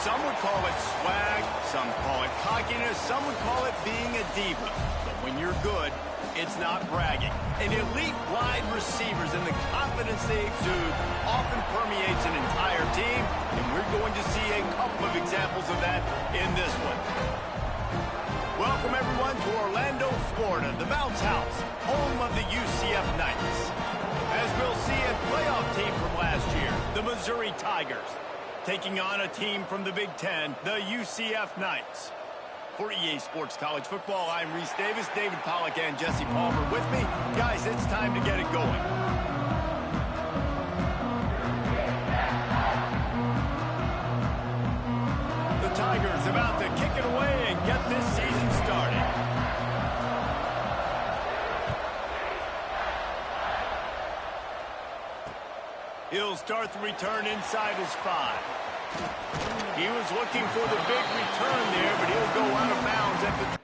Some would call it swag, some call it cockiness, some would call it being a diva. But when you're good, it's not bragging. And elite wide receivers and the confidence they exude often permeates an entire team, and we're going to see a couple of examples of that in this one. Welcome, everyone, to Orlando, Florida, the Bounce House, home of the UCF Knights. As we'll see, a playoff team from last year, the Missouri Tigers, taking on a team from the Big Ten, the UCF Knights. For EA Sports College Football, I'm Reese Davis, David Pollack, and Jesse Palmer with me. Guys, it's time to get it going. The Tigers about to kick it away and get this season started. He'll start the return inside his 5. He was looking for the big return there, but he'll go out of bounds at the...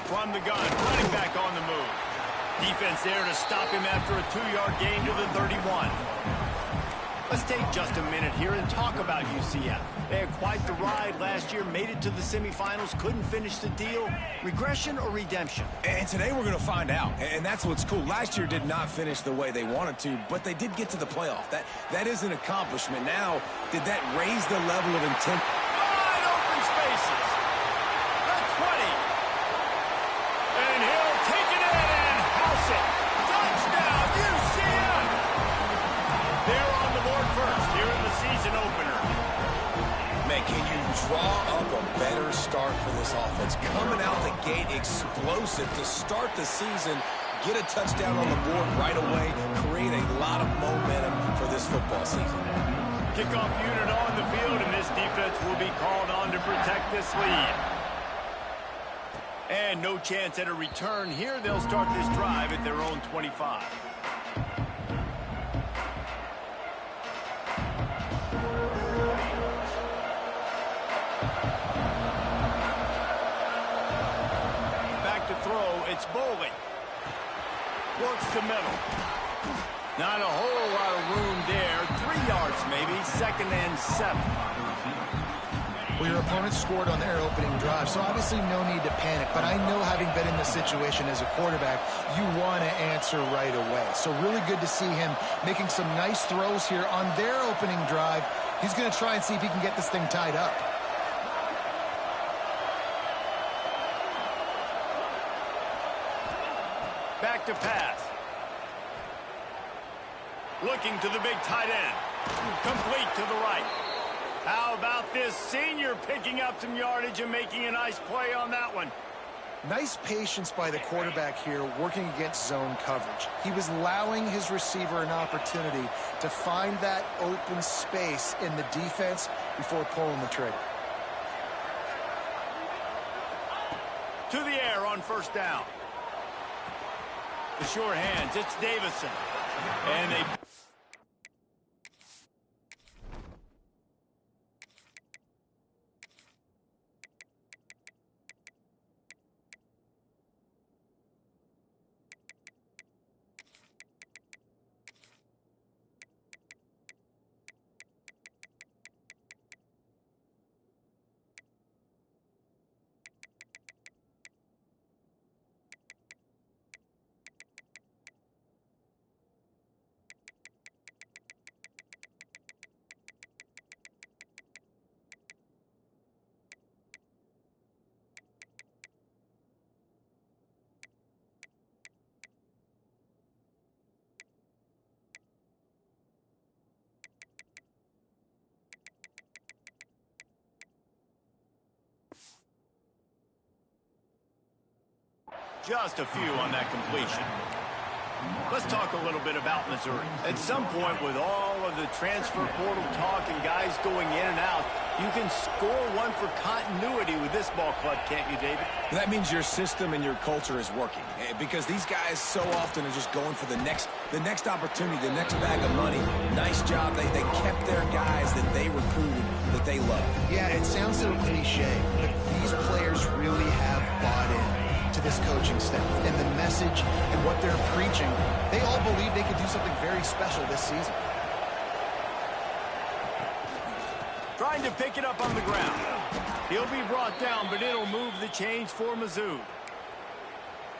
From the gun, running back on the move. Defense there to stop him after a 2-yard gain to the 31. Let's take just a minute here and talk about UCF. They had quite the ride last year, made it to the semifinals, couldn't finish the deal. Regression or redemption? And today we're going to find out, and that's what's cool. Last year did not finish the way they wanted to, but they did get to the playoff. That is an accomplishment. Now, did that raise the level of intent? Wide open spaces. The 20. And he'll take it in and house it. Touchdown, UCF! They're on the board first here in the season opener. Man, can you draw up a better start for this offense? Coming out the gate explosive to start the season, get a touchdown on the board right away, create a lot of momentum for this football season. Kickoff unit on the field, and this defense will be called on to protect this lead. And no chance at a return here. They'll start this drive at their own 25. Back to throw, it's Bowling. Works the middle. Not a whole lot of room there. 3 yards maybe, 2nd and 7. Well, your opponent scored on their opening drive, so obviously no need to panic. But I know, having been in this situation as a quarterback, you want to answer right away. So really good to see him making some nice throws here on their opening drive. He's going to try and see if he can get this thing tied up. Back to pass. Looking to the big tight end. Complete to the right. How about this senior picking up some yardage and making a nice play on that one? Nice patience by the quarterback here, working against zone coverage. He was allowing his receiver an opportunity to find that open space in the defense before pulling the trigger. To the air on 1st down. The short hands, it's Davison. And they... just a few on that completion. Let's talk a little bit about Missouri. At some point, with all of the transfer portal talk and guys going in and out, you can score one for continuity with this ball club, can't you, David? That means your system and your culture is working, because these guys so often are just going for the next opportunity, the next bag of money. Nice job. They kept their guys that they recruited, that they love. Yeah, it sounds so cliche, but these players really have bought in to this coaching staff and the message and what they're preaching. They all believe they could do something very special this season. Trying to pick it up on the ground. He'll be brought down, but it'll move the chains for Mizzou.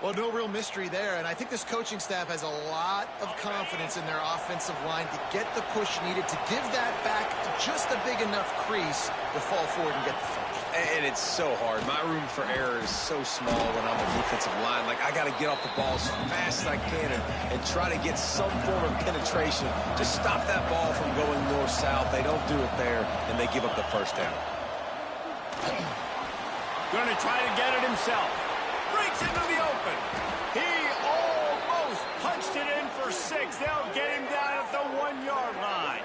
Well, no real mystery there, and I think this coaching staff has a lot of confidence in their offensive line to get the push needed to give that back just a big enough crease to fall forward and get the first. And it's so hard. My room for error is so small when I'm a defensive line. Like, I got to get off the ball as fast as I can and try to get some form of penetration. Just stop that ball from going north-south. They don't do it there, and they give up the first down. Going to try to get it himself. Breaks into the open. He almost punched it in for 6. They'll get him down at the 1-yard line.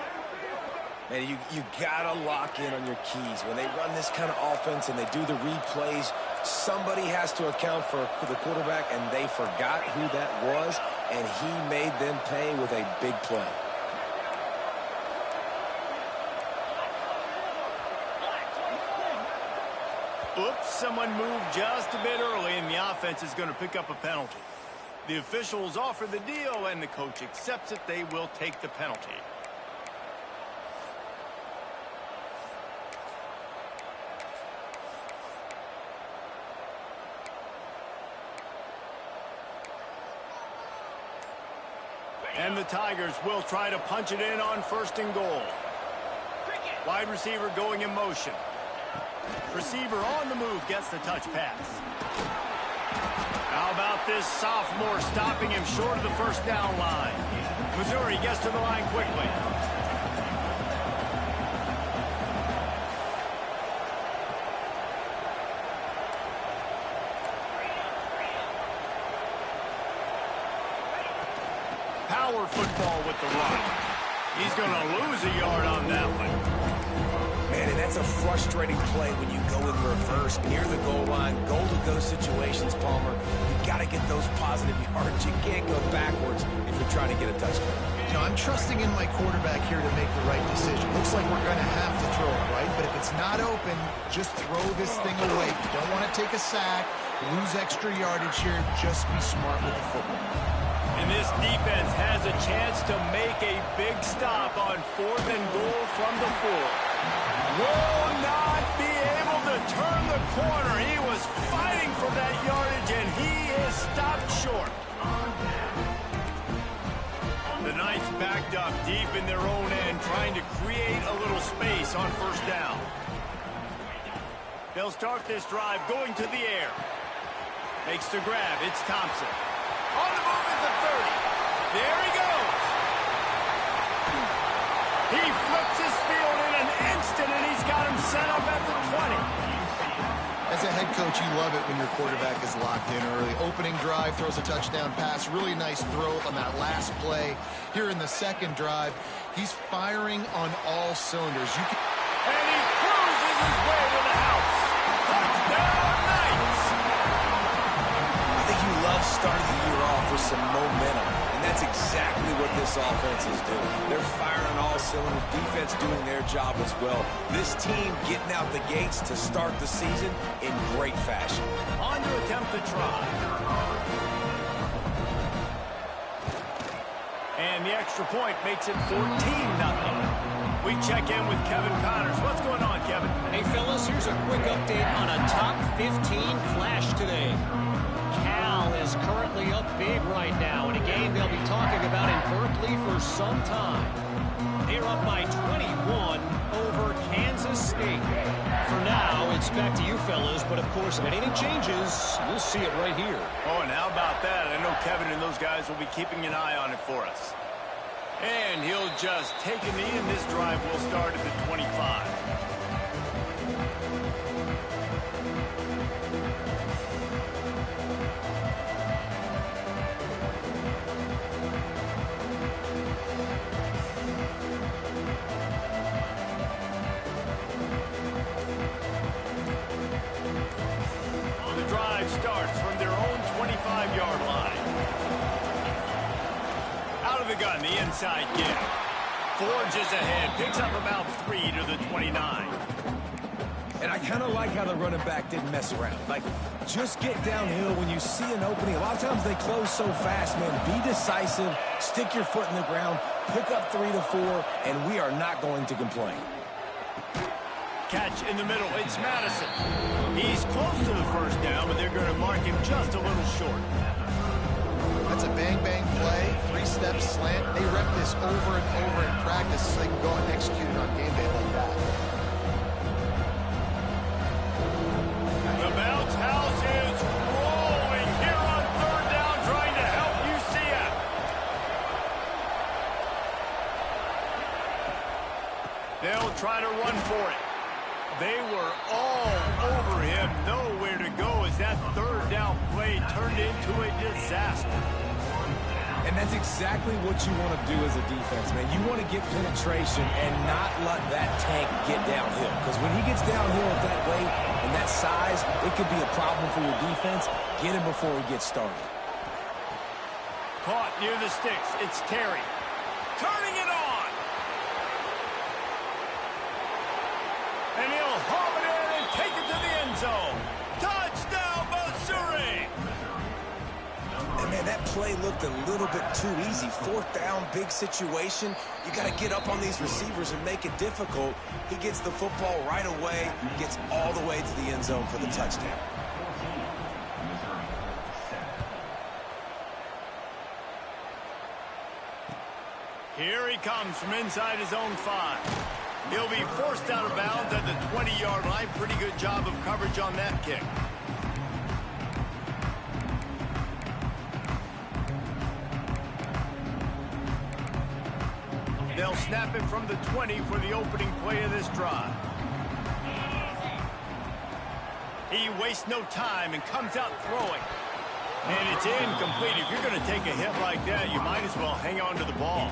Man, you got to lock in on your keys. When they run this kind of offense and they do the replays, somebody has to account for the quarterback, and they forgot who that was, and he made them pay with a big play. Oops, someone moved just a bit early, and the offense is going to pick up a penalty. The officials offer the deal, and the coach accepts it. They will take the penalty. And the Tigers will try to punch it in on 1st and goal. Wide receiver going in motion. Receiver on the move gets the touch pass. How about this sophomore stopping him short of the 1st down line? Missouri gets to the line quickly. Power football with the run. He's going to lose a yard on that one. Man, and that's a frustrating play when you go in reverse near the goal line. Goal-to-go situations, Palmer. You got to get those positive yards. You can't go backwards if you're trying to get a touchdown. You know, I'm trusting in my quarterback here to make the right decision. Looks like we're going to have to throw it, right? But if it's not open, just throw this thing away. You don't want to take a sack, lose extra yardage here. Just be smart with the football. And this defense has a chance to make a big stop on 4th and goal from the 4. Will not be able to turn the corner. He was fighting for that yardage, and he is stopped short. The Knights backed up deep in their own end, trying to create a little space on 1st down. They'll start this drive going to the air. Makes the grab. It's Thompson. On the move at the 30. There he goes. He flips his field in an instant, and he's got him set up at the 20. As a head coach, you love it when your quarterback is locked in early. Opening drive, throws a touchdown pass. Really nice throw on that last play. Here in the 2nd drive, he's firing on all cylinders. And he cruises his way to the house. Touchdown, Knights! I think you love starting the year off with some momentum, and that's exactly what this offense is doing. They're firing on all cylinders, defense doing their job as well. This team getting out the gates to start the season in great fashion. On to attempt the try. And the extra point makes it 14-0. We check in with Kevin Connors. What's going on, Kevin? Hey, fellas, here's a quick update on a top 15 clash today. Cal is currently up big right now in a game they'll be talking about in Berkeley for some time. They're up by 21 over Kansas State. For now, it's back to you fellas, but of course, if anything changes, you'll see it right here. Oh, and how about that? I know Kevin and those guys will be keeping an eye on it for us. And he'll just take a knee, and this drive will start at the 25. gun, the inside give. Forges ahead, picks up about 3 to the 29. And I kind of like how the running back didn't mess around. Like, just get downhill when you see an opening. A lot of times they close so fast, man. Be decisive, stick your foot in the ground, pick up 3 to 4, and we are not going to complain. Catch in the middle, it's Madison. He's close to the first down, but they're going to mark him just a little short. That's a bang-bang play, 3-step slant. They rep this over and over in practice so they can go and execute it on game day like that. The bounce house is rolling here on third down, trying to help UCF. They'll try to run for it. They were all over him, nowhere to go as that third down play turned into a disaster. And that's exactly what you want to do as a defense, man. You want to get penetration and not let that tank get downhill. Because when he gets downhill at that weight and that size, it could be a problem for your defense. Get him before he gets started. Caught near the sticks. It's Terry. Turning it on. And he'll haul it in and take it to the end zone. Touchdown, Missouri! And man, that play looked a little bit too easy. Fourth down, big situation. You got to get up on these receivers and make it difficult. He gets the football right away, gets all the way to the end zone for the touchdown. Here he comes from inside his own 5. He'll be forced out of bounds at the 20-yard line. Pretty good job of coverage on that kick. They'll snap it from the 20 for the opening play of this drive. He wastes no time and comes out throwing. And it's incomplete. If you're going to take a hit like that, you might as well hang on to the ball.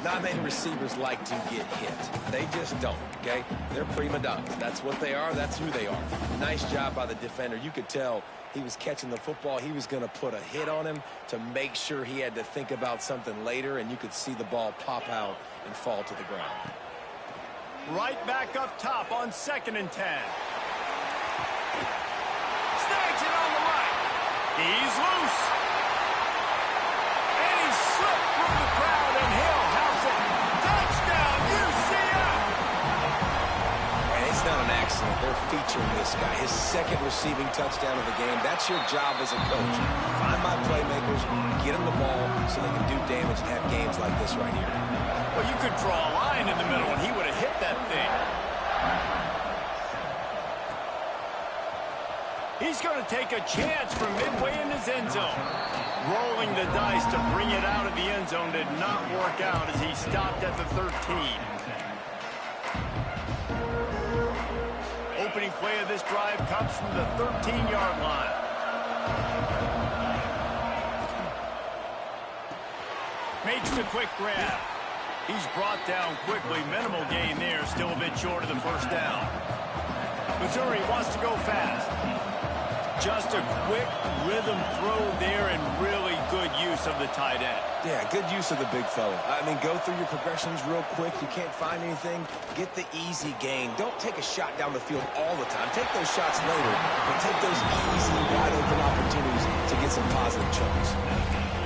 Not many receivers like to get hit. They just don't, okay? They're prima donnas. That's what they are. That's who they are. Nice job by the defender. You could tell he was catching the football. He was going to put a hit on him to make sure he had to think about something later, and you could see the ball pop out and fall to the ground. Right back up top on 2nd and 10. Snags it on the right. He's loose. And he slipped through the crowd, and he'll house it. Touchdown, UCF! And it's not an accident. They're featuring this guy. His 2nd receiving touchdown of the game. That's your job as a coach. Find my playmakers, get them the ball so they can do damage and have games like this right here. Well, you could draw a line in the middle, and he would have hit that thing. He's going to take a chance from midway in his end zone. Rolling the dice to bring it out of the end zone did not work out as he stopped at the 13. Opening play of this drive comes from the 13-yard line. Makes the quick grab. He's brought down quickly. Minimal gain there. Still a bit short of the first down. Missouri wants to go fast. Just a quick rhythm throw there and really good use of the tight end. Yeah, good use of the big fella. I mean, go through your progressions real quick. You can't find anything. Get the easy gain. Don't take a shot down the field all the time. Take those shots later, but take those easy, wide-open opportunities to get some positive chunks.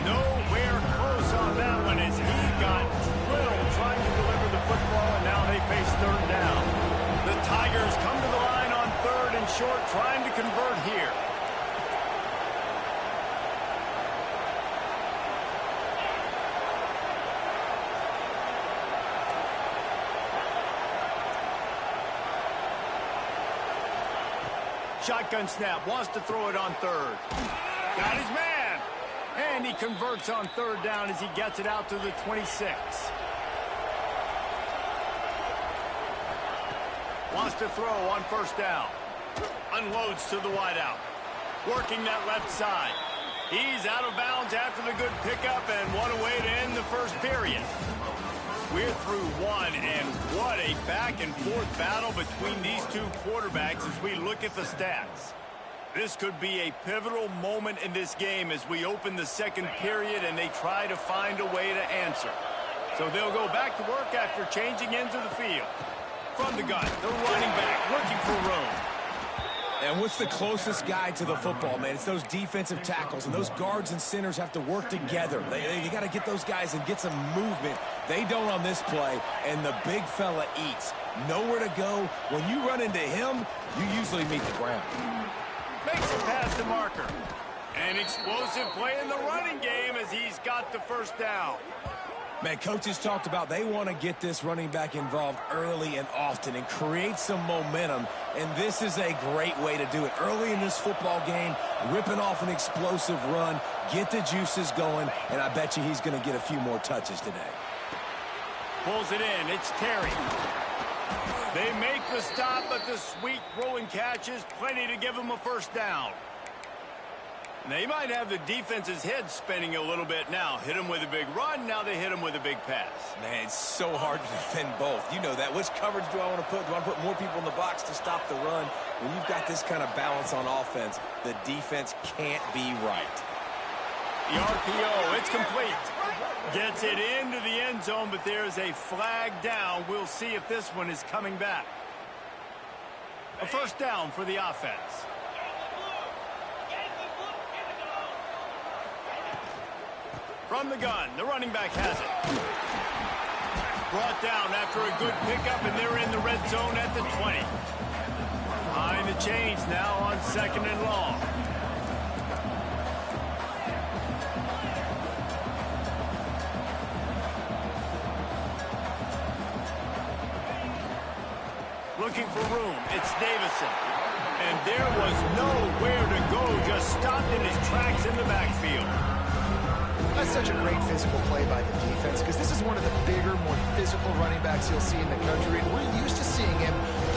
Nowhere close on that one as he got drilled trying to deliver the football, and now they face 3rd down. The Tigers come to the line on 3rd and short, trying to convert here. Shotgun snap, wants to throw it on 3rd. Got his man. And he converts on 3rd down as he gets it out to the 26. Wants to throw on 1st down. Unloads to the wideout. Working that left side. He's out of bounds after the good pickup, and what a way to end the first period. We're through one, and what a back-and-forth battle between these two quarterbacks as we look at the stats. This could be a pivotal moment in this game as we open the second period and they try to find a way to answer. So they'll go back to work after changing into the field. From the gun, the running back looking for room. And what's the closest guy to the football, man? It's those defensive tackles, and those guards and centers have to work together. They got to get those guys and get some movement. They don't on this play, and the big fella eats. Nowhere to go. When you run into him, you usually meet the ground. Makes it past the marker. An explosive play in the running game as he's got the first down. Man, coaches talked about they want to get this running back involved early and often and create some momentum, and this is a great way to do it. Early in this football game, ripping off an explosive run, get the juices going, and I bet you he's going to get a few more touches today. Pulls it in. It's Terry. They make the stop, but the sweet throwing catch is plenty to give him a first down. They might have the defense's head spinning a little bit now. Hit him with a big run, now they hit him with a big pass. Man, it's so hard to defend both. You know that. Which coverage do I want to put? Do I want to put more people in the box to stop the run? When you've got this kind of balance on offense, the defense can't be right. The RPO, it's complete. Gets it into the end zone, but there's a flag down. We'll see if this one is coming back. A first down for the offense. From the gun, the running back has it. Brought down after a good pickup, and they're in the red zone at the 20. Behind the chains now on 2nd and long. Looking for room, it's Davison. And there was nowhere to go, just stopped in his tracks in the backfield. That's such a great physical play by the defense because this is one of the bigger, more physical running backs you'll see in the country. And we're used to seeing him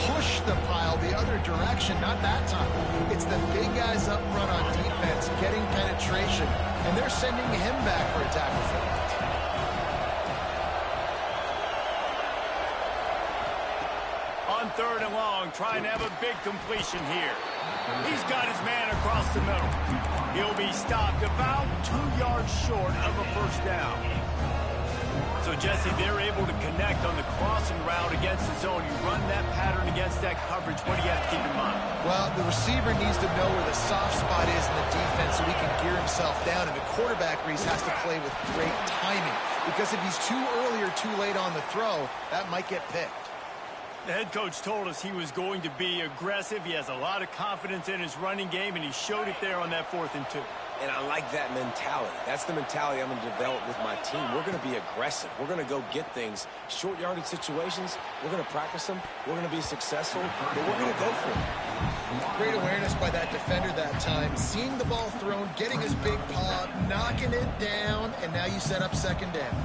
push the pile the other direction, not that time. It's the big guys up front on defense getting penetration, and they're sending him back for a tackle for that. On 3rd and long, trying to have a big completion here. He's got his man across the middle. He'll be stopped about 2 yards short of a first down. So, Jesse, they're able to connect on the crossing route against the zone. You run that pattern against that coverage. What do you have to keep in mind? Well, the receiver needs to know where the soft spot is in the defense so he can gear himself down. And the quarterback, Reese, has to play with great timing. Because if he's too early or too late on the throw, that might get picked. The head coach told us he was going to be aggressive. He has a lot of confidence in his running game, and he showed it there on that 4th and 2. And I like that mentality. That's the mentality I'm going to develop with my team. We're going to be aggressive. We're going to go get things. Short yardage situations, we're going to practice them. We're going to be successful, but we're going to go for it. Great awareness by that defender that time. Seeing the ball thrown, getting his big paw, knocking it down, and now you set up 2nd down.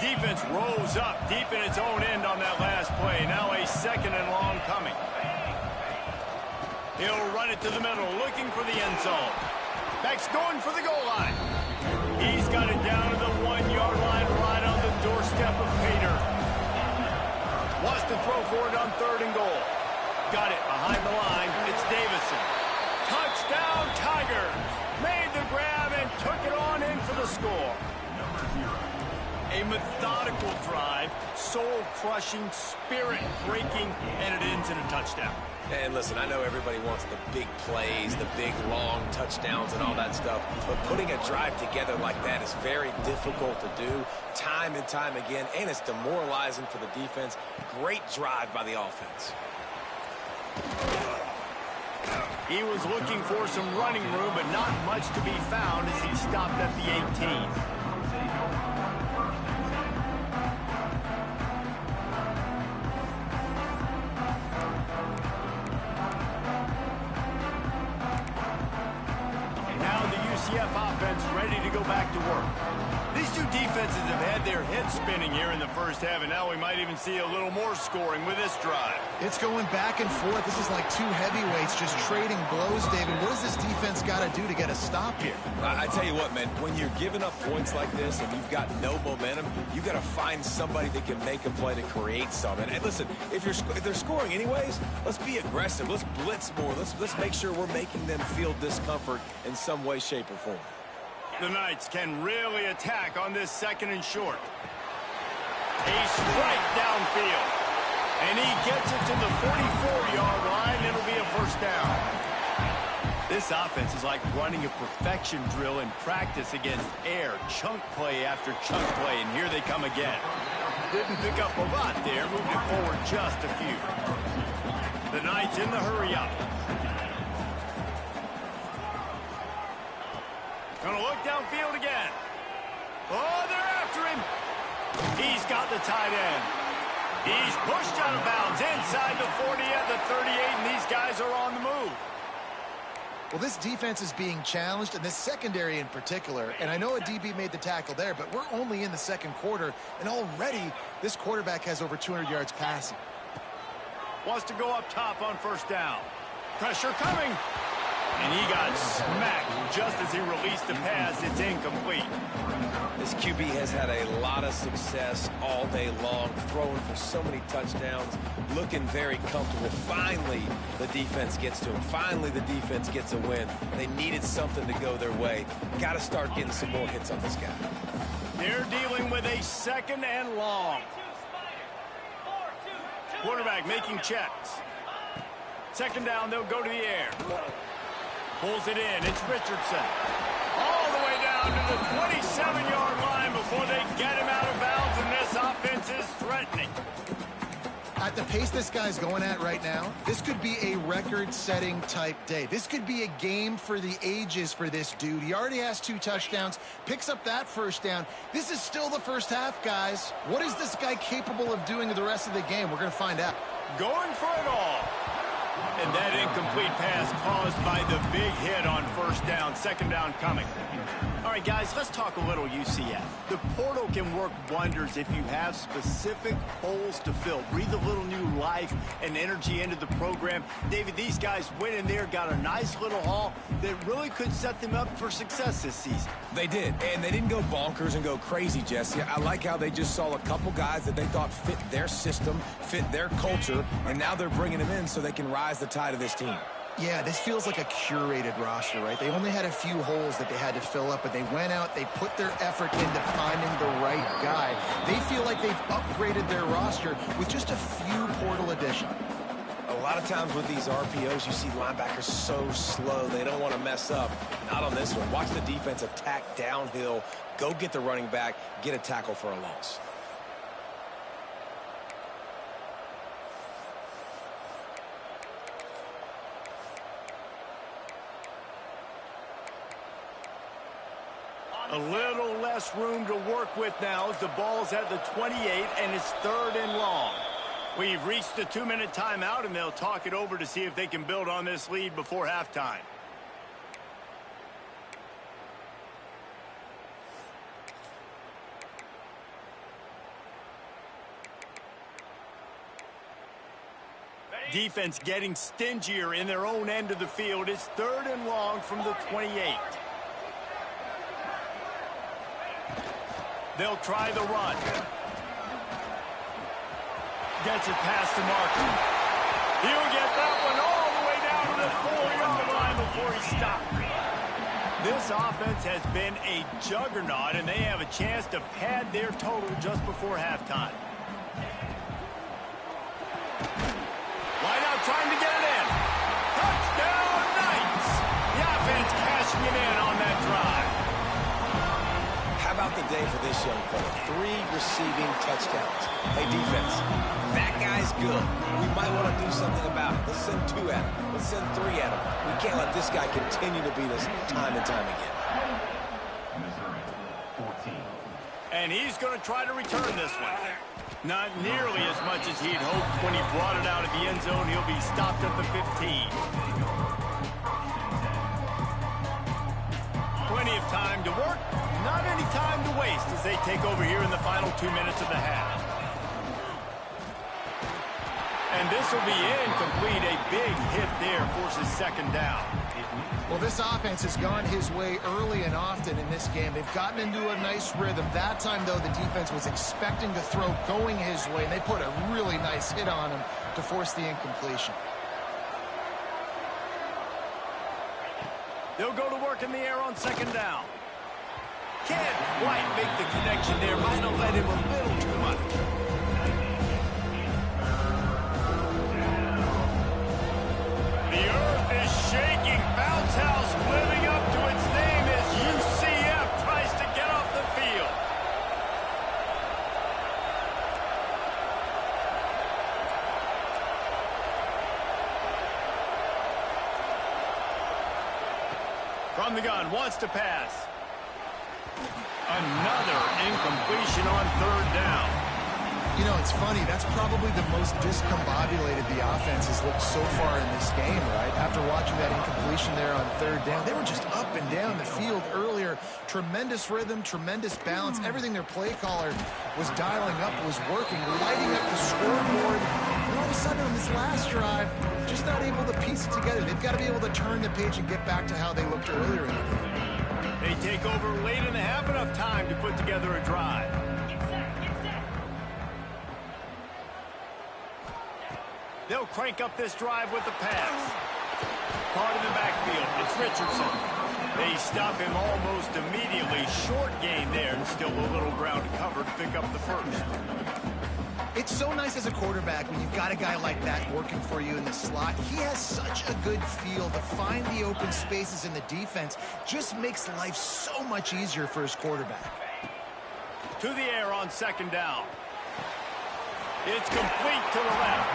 Defense rose up deep in its own end on that last play. Now a 2nd and long coming. He'll run it to the middle, looking for the end zone. Back's going for the goal line. He's got it down to the 1-yard line right on the doorstep of Pater. Wants to throw for it on 3rd and goal. Got it behind the line. It's Davison. Touchdown, Tigers. Made the grab and took it on in for the score. A methodical drive, soul-crushing, spirit-breaking, and it ends in a touchdown. And listen, I know everybody wants the big plays, the big, long touchdowns and all that stuff, but putting a drive together like that is very difficult to do time and time again, and it's demoralizing for the defense. Great drive by the offense. He was looking for some running room, but not much to be found as he stopped at the 18. UCF offense ready to go back to work. These two defenses have had their heads spinning here in the first half, and now we might even see a little more scoring with this drive. It's going back and forth. This is like two heavyweights just trading blows, David. What does this defense got to do to get a stop here? I tell you what, man, when you're giving up points like this and you've got no momentum, you got to find somebody that can make a play to create something. And listen, if they're scoring anyways, let's be aggressive. Let's blitz more. Let's make sure we're making them feel discomfort in some way, shape, or form. The Knights can really attack on this second and short. A strike downfield. And he gets it to the 44-yard line. It'll be a first down. This offense is like running a perfection drill in practice against air. Chunk play after chunk play, and here they come again. Didn't pick up a lot there, moved it forward just a few. The Knights in the hurry-up. Gonna look downfield again. Oh, they're after him. He's got the tight end. He's pushed out of bounds inside the 40 at the 38, and these guys are on the move. Well, this defense is being challenged, and this secondary in particular. And I know a DB made the tackle there, but we're only in the second quarter, and already this quarterback has over 200 yards passing. Wants to go up top on first down. Pressure coming. And he got smacked just as he released the pass. It's incomplete. This QB has had a lot of success all day long, throwing for so many touchdowns, looking very comfortable. Finally, the defense gets to him. Finally, the defense gets a win. They needed something to go their way. Got to start getting some more hits on this guy. They're dealing with a second and long. Quarterback making checks. Second down, they'll go to the air. Pulls it in. It's Richardson. All the way down to the 27-yard line before they get him out of bounds, and this offense is threatening. At the pace this guy's going at right now, this could be a record-setting type day. This could be a game for the ages for this dude. He already has 2 touchdowns, picks up that first down. This is still the first half, guys. What is this guy capable of doing the rest of the game? We're going to find out. Going for it all. And that incomplete pass caused by the big hit on first down. Second down coming. All right, guys, let's talk a little UCF. The portal can work wonders if you have specific holes to fill. Breathe a little new life and energy into the program. David, these guys went in there, got a nice little haul that really could set them up for success this season. They did, and they didn't go bonkers and go crazy, Jesse. I like how they just saw a couple guys that they thought fit their system, fit their culture, and now they're bringing them in so they can rise the tide of this team. Yeah, this feels like a curated roster, right? They only had a few holes that they had to fill up, but they went out, they put their effort into finding the right guy. They feel like they've upgraded their roster with just a few portal additions. A lot of times with these RPOs, you see linebackers so slow, they don't want to mess up. Not on this one. Watch the defense attack downhill, go get the running back, get a tackle for a loss. A little less room to work with now as the ball's at the 28 and it's third and long. We've reached the 2-minute timeout, and they'll talk it over to see if they can build on this lead before halftime. Defense getting stingier in their own end of the field. It's third and long from the 28. They'll try the run. Gets it past the marker. He'll get that one all the way down to the 4-yard line before he stopped. This offense has been a juggernaut, and they have a chance to pad their total just before halftime. Wide out trying to get it in. Touchdown, Knights! The offense cashing it in on that drive. How about the day for this young fella? 3 receiving touchdowns. Hey, defense, that guy's good. We might want to do something about it. Let's send 2 at him. Let's send 3 at him. We can't let this guy continue to beat us time and time again. And he's going to try to return this one. Not nearly as much as he'd hoped. When he brought it out of the end zone, he'll be stopped at the 15. Plenty of time to work. not any time to waste as they take over here in the final 2 minutes of the half. And this will be incomplete. A big hit there forces second down. Well, this offense has gone his way early and often in this game. They've gotten into a nice rhythm. That time, though, the defense was expecting the throw going his way, and they put a really nice hit on him to force the incompletion. They'll go to work in the air on second down. Can't quite make the connection there. Might have led him a little too much. The earth is shaking. Bounce House living up to its name as UCF tries to get off the field. From the gun, wants to pass. Another incompletion on third down. You know, it's funny. That's probably the most discombobulated the offense has looked so far in this game, right? After watching that incompletion there on third down, they were just up and down the field earlier. Tremendous rhythm, tremendous balance. Everything their play caller was dialing up was working, lighting up the scoreboard. And all of a sudden on this last drive, just not able to piece it together. They've got to be able to turn the page and get back to how they looked earlier in the game. They take over late in the half, enough time to put together a drive. They'll crank up this drive with the pass. Caught in the backfield. It's Richardson. They stop him almost immediately. Short gain there, and still a little ground to cover to pick up the first. It's so nice as a quarterback when you've got a guy like that working for you in the slot. He has such a good feel to find the open spaces in the defense. Just makes life so much easier for his quarterback. To the air on second down. It's complete to the left.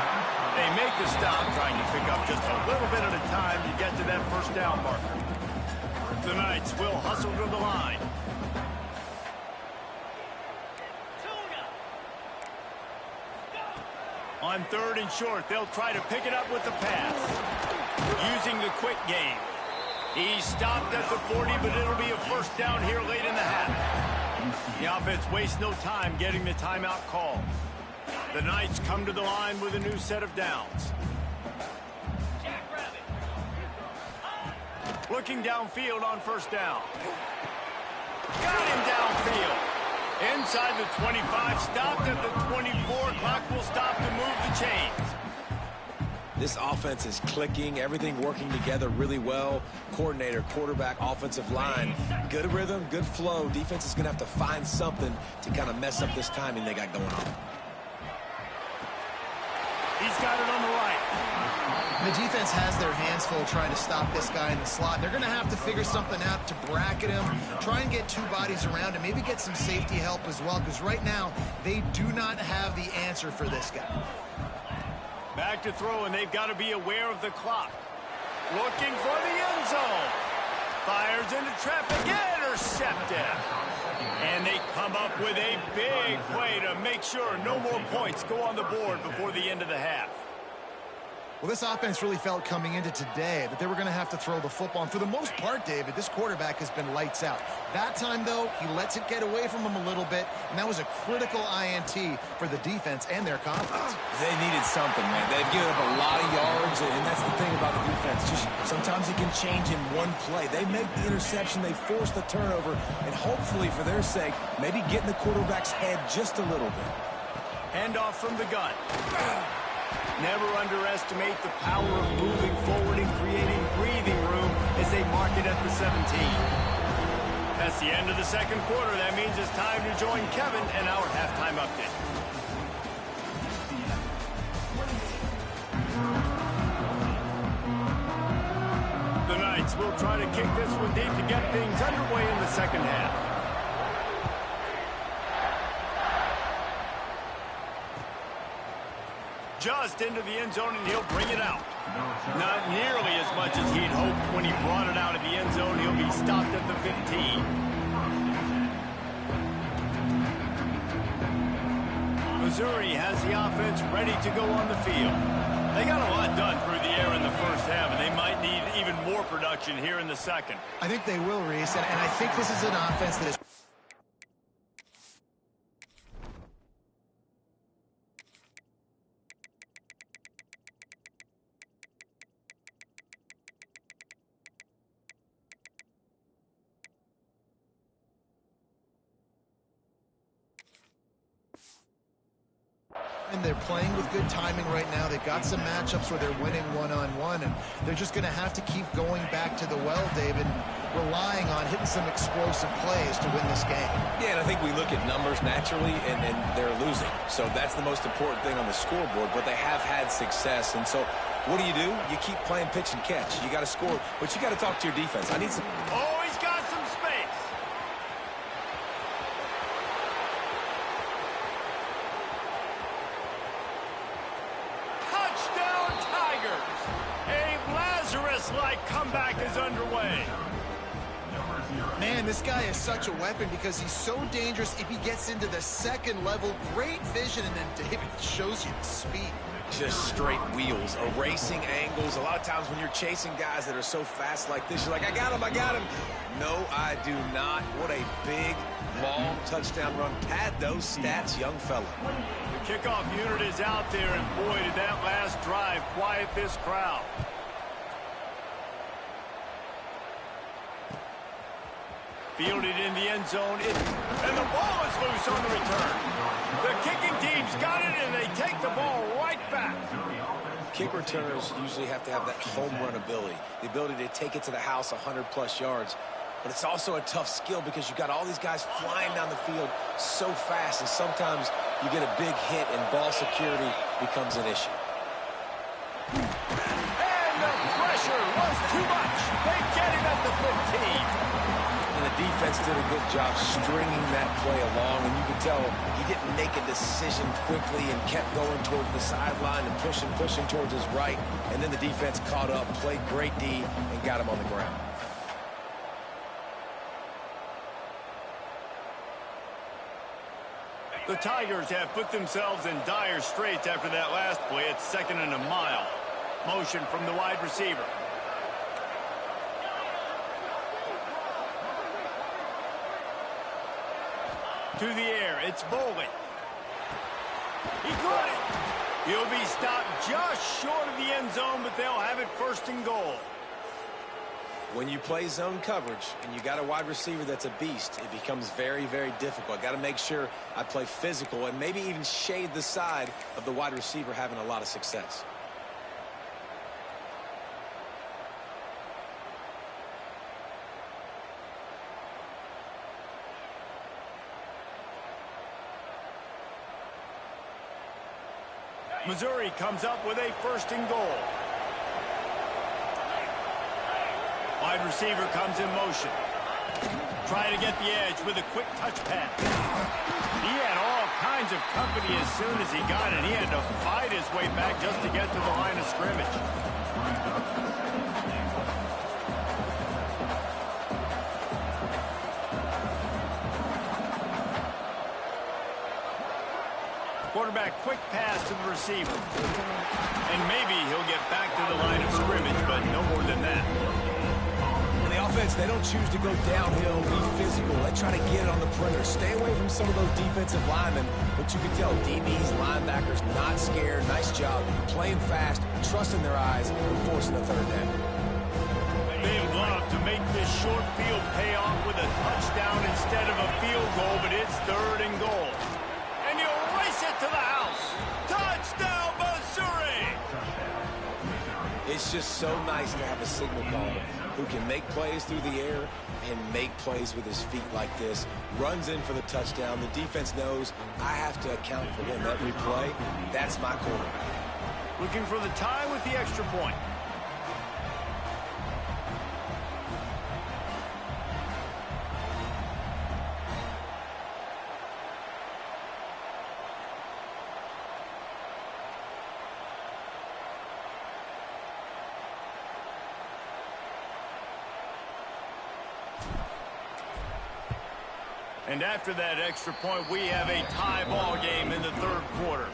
They make the stop, trying to pick up just a little bit at a time to get to that first down marker. The Knights will hustle to the line. On third and short, they'll try to pick it up with the pass. Using the quick game. He stopped at the 40, but it'll be a first down here late in the half. The offense wastes no time getting the timeout call. The Knights come to the line with a new set of downs. Looking downfield on first down. Got him downfield. Inside the 25, stopped at the 24. Clock will stop to move the chains. This offense is clicking, everything working together really well. Coordinator, quarterback, offensive line. Good rhythm, good flow. Defense is going to have to find something to kind of mess up this timing they got going on. He's got it on the right. The defense has their hands full trying to stop this guy in the slot. They're going to have to figure something out to bracket him, try and get two bodies around him, maybe get some safety help as well, because right now they do not have the answer for this guy. Back to throw, and they've got to be aware of the clock. Looking for the end zone. Fires into traffic, intercepted. And they come up with a big play to make sure no more points go on the board before the end of the half. Well, this offense really felt coming into today that they were going to have to throw the football. And for the most part, David, this quarterback has been lights out. That time, though, he lets it get away from him a little bit, and that was a critical INT for the defense and their confidence. They needed something, man. They've given up a lot of yards, and that's the thing about the defense. Just sometimes it can change in one play. They make the interception, they force the turnover, and hopefully, for their sake, maybe get in the quarterback's head just a little bit. Handoff from the gun. Never underestimate the power of moving forward and creating breathing room as they mark it at the 17. That's the end of the second quarter. That means it's time to join Kevin and our halftime update. The Knights will try to kick this one deep to get things underway in the second half. Just into the end zone, and he'll bring it out. Not nearly as much as he'd hoped when he brought it out of the end zone. He'll be stopped at the 15. Missouri has the offense ready to go on the field. They got a lot done through the air in the first half, and they might need even more production here in the second. I think they will, Reese, and I think this is an offense that is And they're playing with good timing right now. They've got some matchups where they're winning one-on-one, and they're just going to have to keep going back to the well, David, relying on hitting some explosive plays to win this game. Yeah, and I think we look at numbers naturally, and they're losing. So that's the most important thing on the scoreboard, but they have had success. And so what do? You keep playing pitch and catch. You got to score, but you got to talk to your defense. I need some... Oh, he's got some space. Touchdown, Tigers. A Lazarus-like comeback is underway. Man, this guy is such a weapon because he's so dangerous if he gets into the second level. Great vision, and then David shows you the speed. Just straight wheels, erasing angles. A lot of times when you're chasing guys that are so fast like this, you're like, I got him. No, I do not. What a big, long touchdown run. Pad those stats, young fella. The kickoff unit is out there, and boy, did that last drive quiet this crowd. Fielded in the end zone, and the ball is loose on the return. The kicking team's got it, and they take the ball right back. Kick returners usually have to have that home run ability, the ability to take it to the house 100-plus yards. But it's also a tough skill because you've got all these guys flying down the field so fast, and sometimes you get a big hit, and ball security becomes an issue. And the pressure was too much. They get him at the 15. And the defense did a good job stringing that play along, and you could tell he didn't make a decision quickly and kept going toward the sideline and pushing towards his right, and then the defense caught up, played great D, and got him on the ground. The Tigers have put themselves in dire straits after that last play. It's 2nd and a mile. Motion from the wide receiver. To the air, it's Bowling. He got it. He'll be stopped just short of the end zone, but they'll have it 1st and goal. When you play zone coverage and you got a wide receiver that's a beast, it becomes very, very difficult. I got to make sure I play physical and maybe even shade the side of the wide receiver having a lot of success. Missouri comes up with a 1st and goal. Wide receiver comes in motion. Trying to get the edge with a quick touch pass. He had all kinds of company as soon as he got it. He had to fight his way back just to get to the line of scrimmage. Quarterback, quick pass to the receiver. And maybe he'll get back to the line of scrimmage, but no more than that. On the offense, they don't choose to go downhill, be physical. They try to get it on the perimeter. Stay away from some of those defensive linemen, but you can tell DBs, linebackers, not scared. Nice job. Playing fast, trusting their eyes, and forcing a 3rd down. They'd love to make this short field pay off with a touchdown instead of a field goal, but it's 3rd and goal. And he'll race it to the house. Touchdown, Missouri! It's just so nice to have a signal caller who can make plays through the air and make plays with his feet like this. Runs in for the touchdown. The defense knows I have to account for him every play. That's my quarterback. Looking for the tie with the extra point. And after that extra point, we have a tie ball game in the 3rd quarter.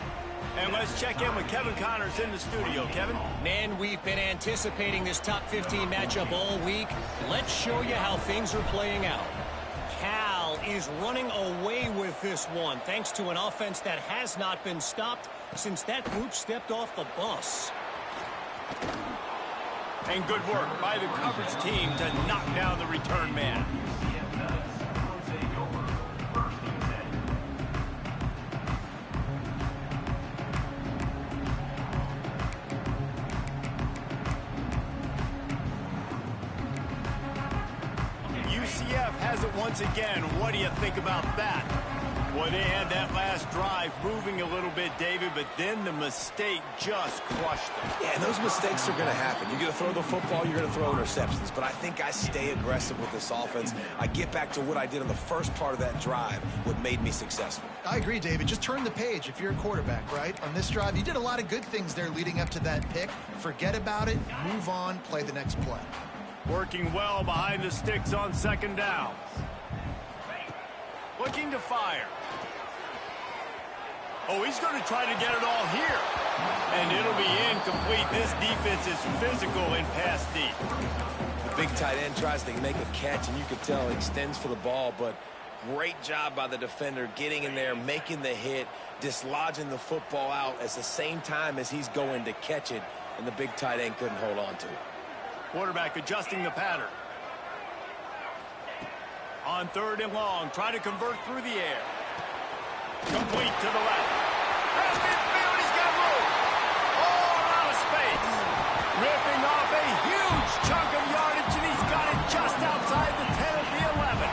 And let's check in with Kevin Connors in the studio. Kevin? Man, we've been anticipating this top 15 matchup all week. Let's show you how things are playing out. Cal is running away with this one, thanks to an offense that has not been stopped since that group stepped off the bus. And good work by the coverage team to knock down the return man. once again, what do you think about that? Well, they had that last drive moving a little bit, David, but then the mistake just crushed them. Yeah, and those mistakes are going to happen. You're going to throw the football, you're going to throw interceptions. But I think I stay aggressive with this offense. I get back to what I did on the first part of that drive, what made me successful. I agree, David. Just turn the page if you're a quarterback, right? On this drive, you did a lot of good things there leading up to that pick. Forget about it, move on, play the next play. Working well behind the sticks on second down. Looking to fire. Oh, he's going to try to get it all here. And it'll be incomplete. This defense is physical in pass deep. The big tight end tries to make a catch, and you can tell he extends for the ball, but great job by the defender getting in there, making the hit, dislodging the football out at the same time as he's going to catch it, and the big tight end couldn't hold on to it. Quarterback adjusting the pattern. On third and long, try to convert through the air. Complete to the left. Has midfield, he's got room. All out of space. Ripping off a huge chunk of yardage, and he's got it just outside the 10 of the 11.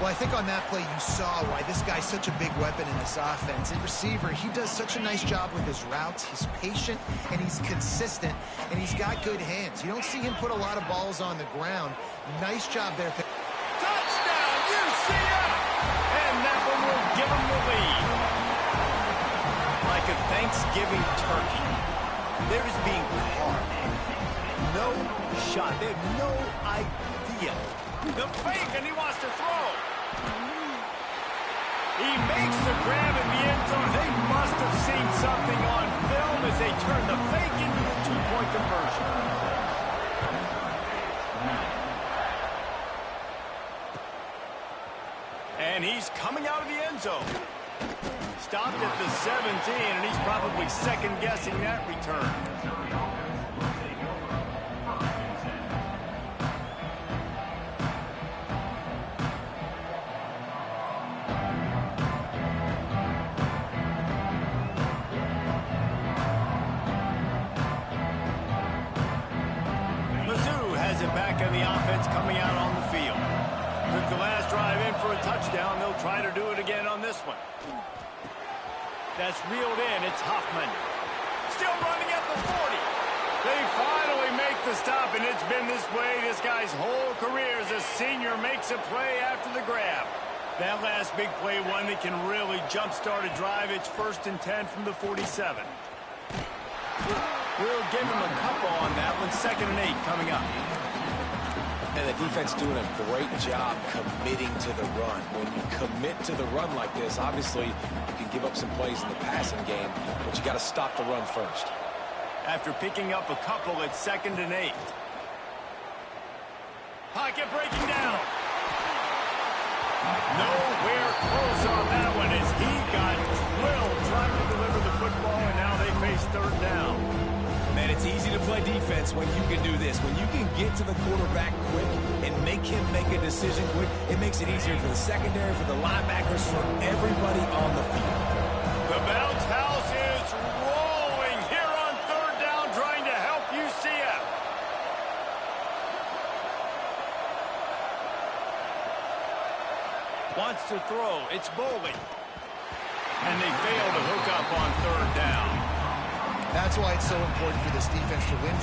Well, I think on that play you saw why this guy's such a big weapon in this offense. At receiver, he does such a nice job with his routes. He's patient, and he's consistent, and he's got good hands. You don't see him put a lot of balls on the ground. Nice job there. Touchdown, UCF! And that one will give them the lead. Like a Thanksgiving turkey, they're just being carved. No shot. They have no idea. The fake, and he wants to throw. He makes the grab in the end zone. They must have seen something on film as they turn the fake into the two-point conversion. And he's coming out of the end zone. Stopped at the 17, and he's probably second-guessing that return. Mizz has it back on the offense coming out on the field. Took the last drive in for a touchdown. They'll try to do it again on this one. That's reeled in. It's Hoffman. Still running at the 40. They finally make the stop, and it's been this way this guy's whole career as a senior makes a play after the grab. That last big play, one that can really jumpstart a drive. It's 1st and 10 from the 47. We'll give him a couple on that one. 2nd and 8 coming up. And the defense doing a great job committing to the run. When you commit to the run like this, obviously you can give up some plays in the passing game, but you got to stop the run first. After picking up a couple, it's 2nd and 8. Pocket breaking down. Nowhere close on that one as he got drilled trying to deliver the football, and now they face 3rd down. Man, it's easy to play defense when you can do this. When you can get to the quarterback quick and make him make a decision quick, it makes it easier for the secondary, for the linebackers, for everybody on the field. The bounce house is rolling here on 3rd down, trying to help UCF. Wants to throw. It's Bowling. And they fail to hook up on 3rd down. That's why it's so important for this defense to win.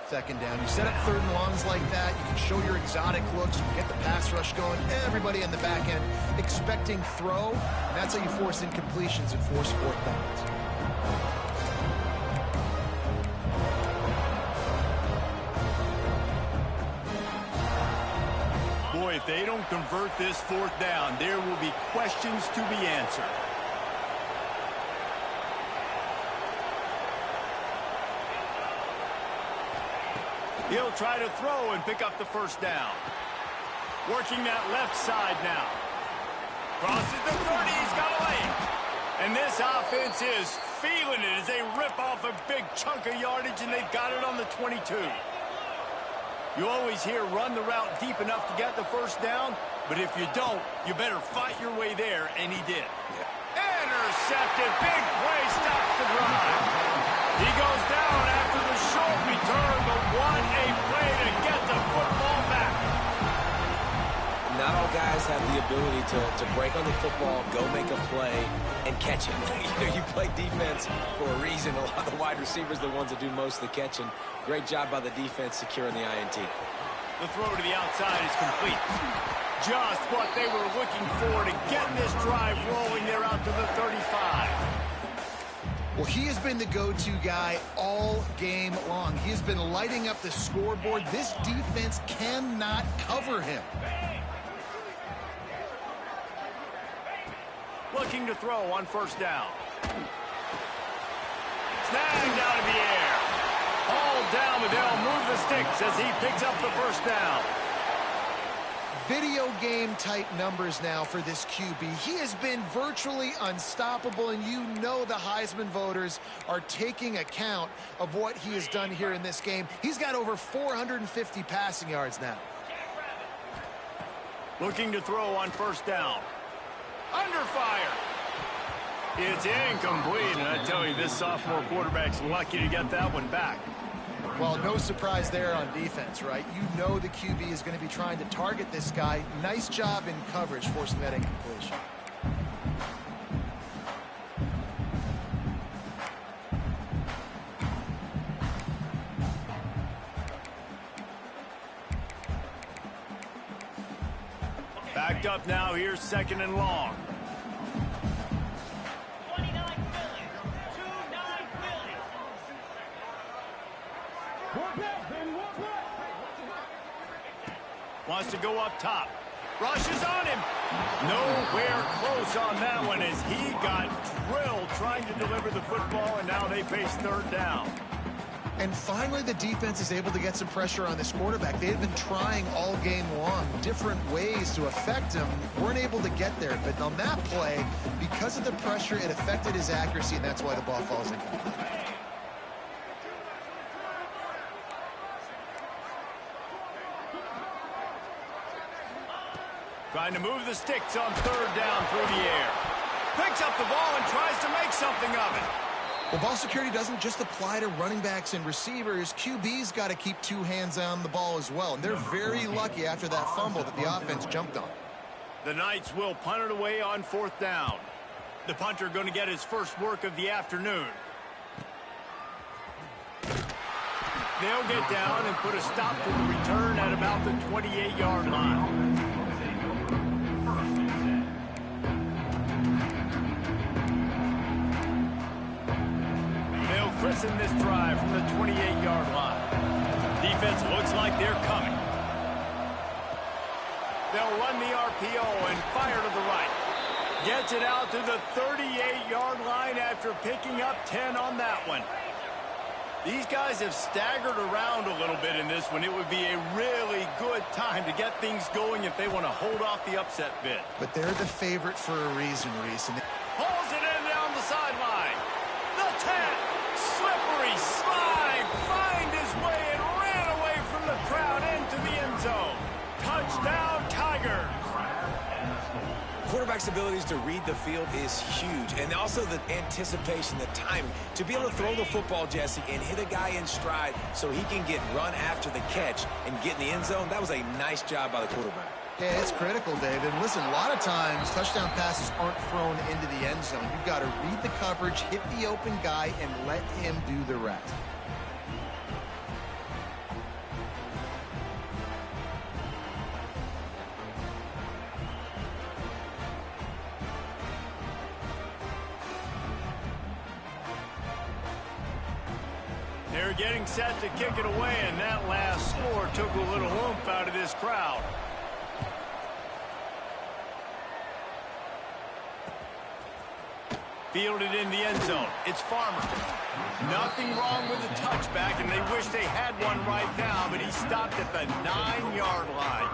Second down. You set up 3rd and longs like that. You can show your exotic looks. You can get the pass rush going. Everybody in the back end expecting throw. And that's how you force incompletions and force 4th downs. Boy, if they don't convert this 4th down, there will be questions to be answered. He'll try to throw and pick up the first down. Working that left side now. Crosses the 30, he's got a lane. And this offense is feeling it as they rip off a big chunk of yardage, and they've got it on the 22. You always hear run the route deep enough to get the first down, but if you don't, you better fight your way there, and he did. Intercepted, big play, stops the drive. He goes down after the short return, but what a play to get the football back. Not all guys have the ability to break on the football, go make a play, and catch it. You play defense for a reason. A lot of the wide receivers are the ones that do most of the catching. Great job by the defense securing the INT. The throw to the outside is complete. Just what they were looking for to get this drive rolling. They're out to the 35. Well, he has been the go-to guy all game long. He has been lighting up the scoreboard. This defense cannot cover him. Looking to throw on first down. Snagged out of the air. Hauled down, but they'll move the sticks as he picks up the first down. Video game type numbers now for this QB. He has been virtually unstoppable, and you know the Heisman voters are taking account of what he has done here in this game. He's got over 450 passing yards now. Looking to throw on first down. Under fire. It's incomplete, and I tell you, this sophomore quarterback's lucky to get that one back. Well, no surprise there on defense, right? You know the QB is going to be trying to target this guy. Nice job in coverage, forcing that incompletion. Backed up now, here's second and long. Wants to go up top. Rushes on him. Nowhere close on that one as he got drilled trying to deliver the football, and now they face third down. And finally, the defense is able to get some pressure on this quarterback. They had been trying all game long different ways to affect him. Weren't able to get there. But on that play, because of the pressure, it affected his accuracy, and that's why the ball falls incomplete. Trying to move the sticks on third down through the air. Picks up the ball and tries to make something of it. Well, ball security doesn't just apply to running backs and receivers. QB's got to keep two hands on the ball as well. And they're very lucky after that fumble that the offense jumped on. The Knights will punt it away on fourth down. The punter going to get his first work of the afternoon. They'll get down and put a stop to the return at about the 28-yard line. Christen this drive from the 28-yard line. Defense looks like they're coming. They'll run the RPO and fire to the right. Gets it out to the 38-yard line after picking up 10 on that one. These guys have staggered around a little bit in this one. It would be a really good time to get things going if they want to hold off the upset bid. But they're the favorite for a reason, Reese. And pulls it in down the sideline. The 10. Slippery slide, find his way and ran away from the crowd into the end zone. Touchdown, Tigers. Quarterback's abilities to read the field is huge, and also the anticipation, the timing. To be able to throw the football, Jesse, and hit a guy in stride so he can get run after the catch and get in the end zone, that was a nice job by the quarterback. Yeah, it's critical, David. Listen, a lot of times touchdown passes aren't thrown into the end zone. You've got to read the coverage, hit the open guy, and let him do the rest. They're getting set to kick it away, and that last score took a little oomph out of this crowd. Fielded in the end zone. It's Farmer. Nothing wrong with the touchback, and they wish they had one right now, but he stopped at the 9-yard line.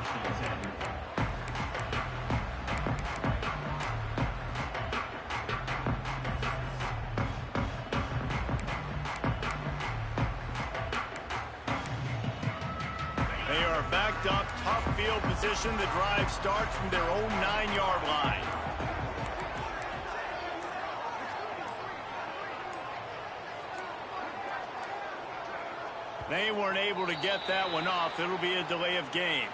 They are backed up, tough field position. The drive starts from their own 9-yard line. They weren't able to get that one off. It'll be a delay of game.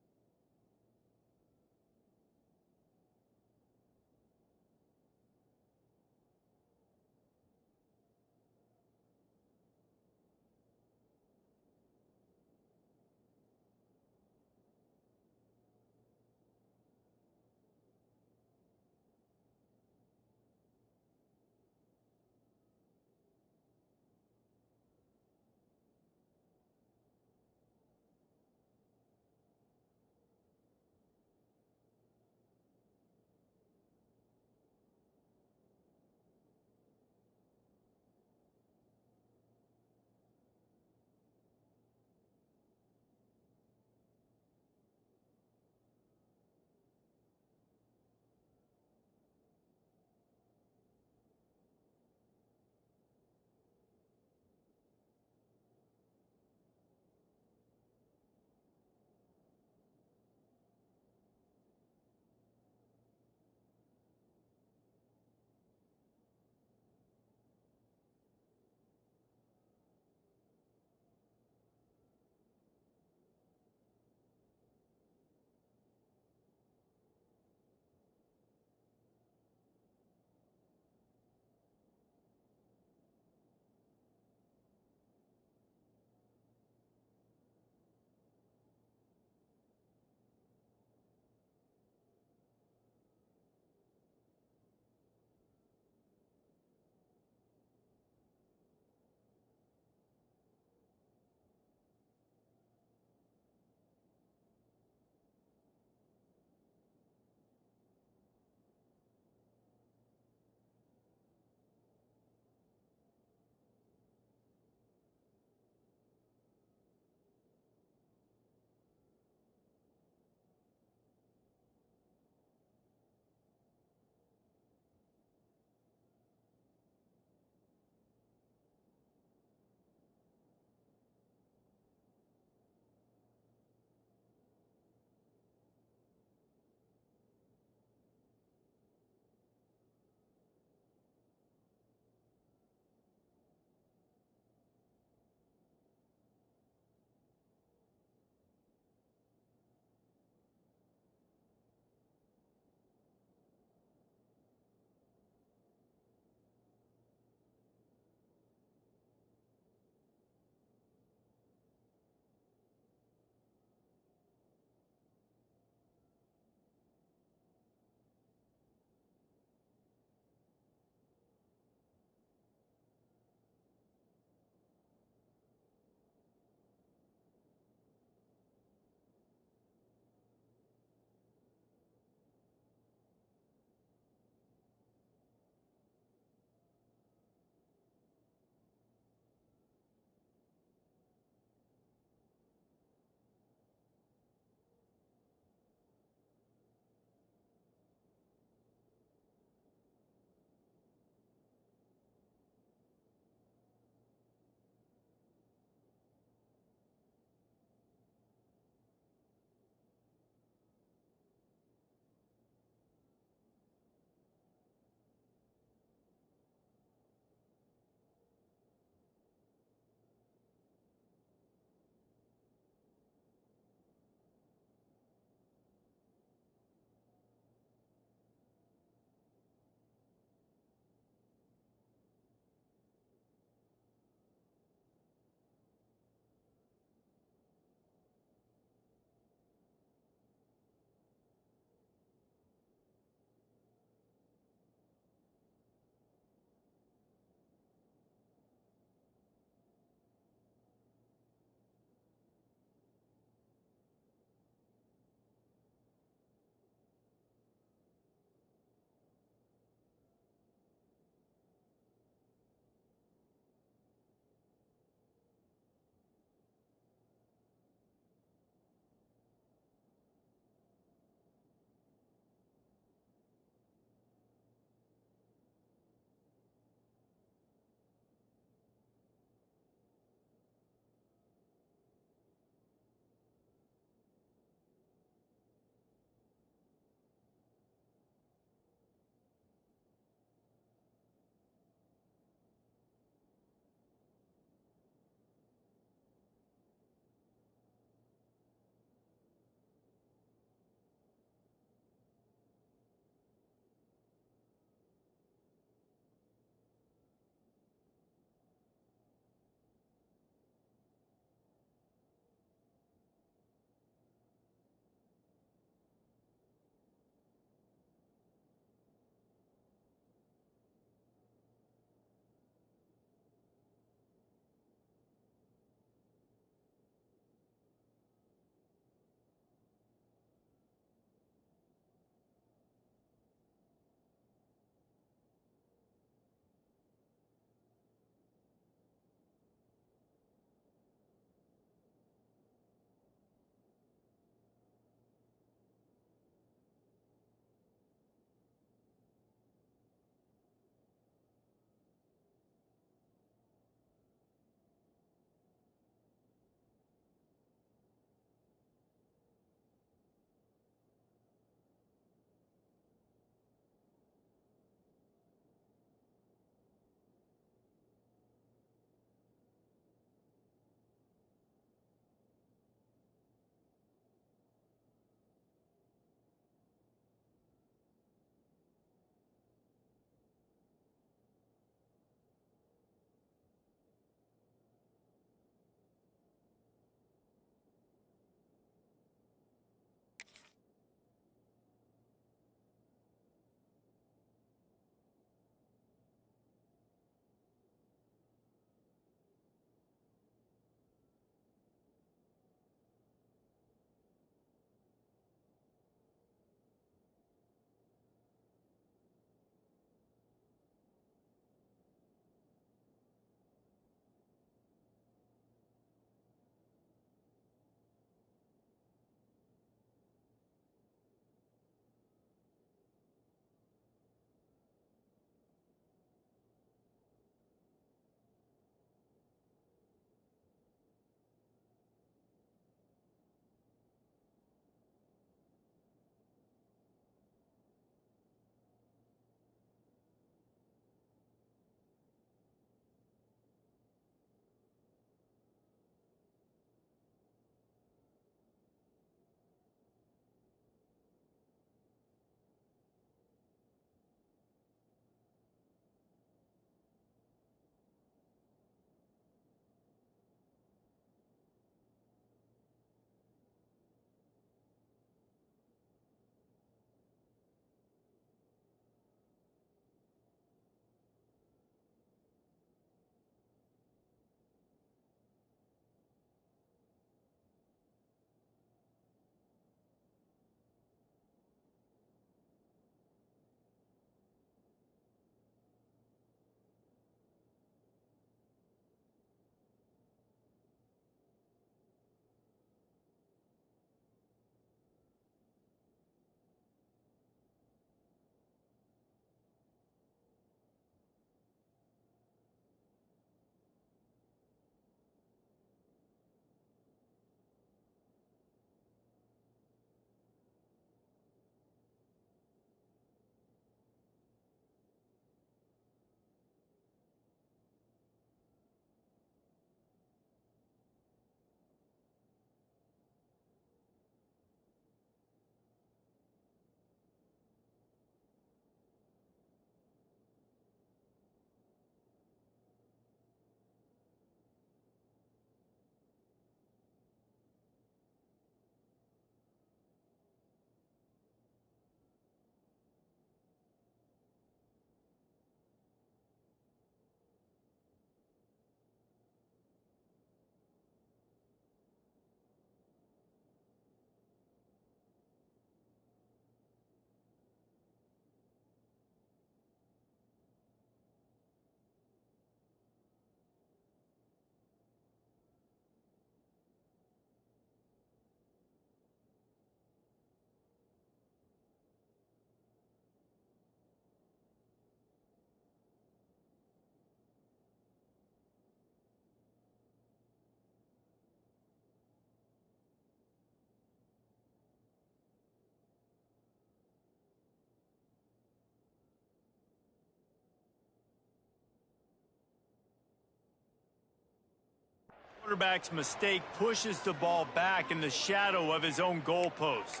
Quarterback's mistake pushes the ball back in the shadow of his own goalpost.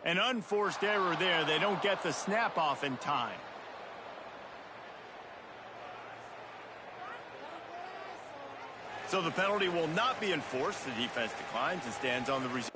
An unforced error there. They don't get the snap off in time. So the penalty will not be enforced. The defense declines and stands on the reserve.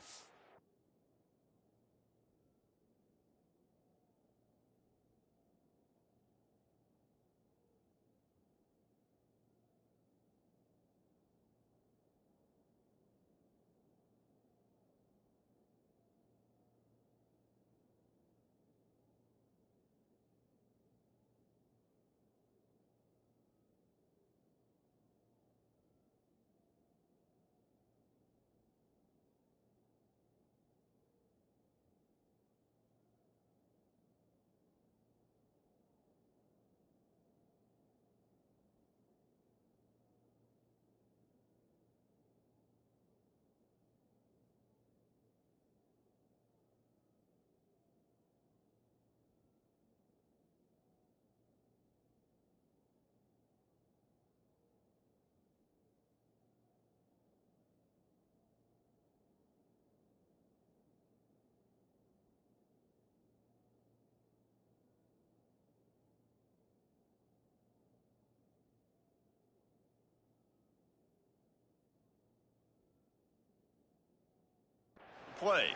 Play.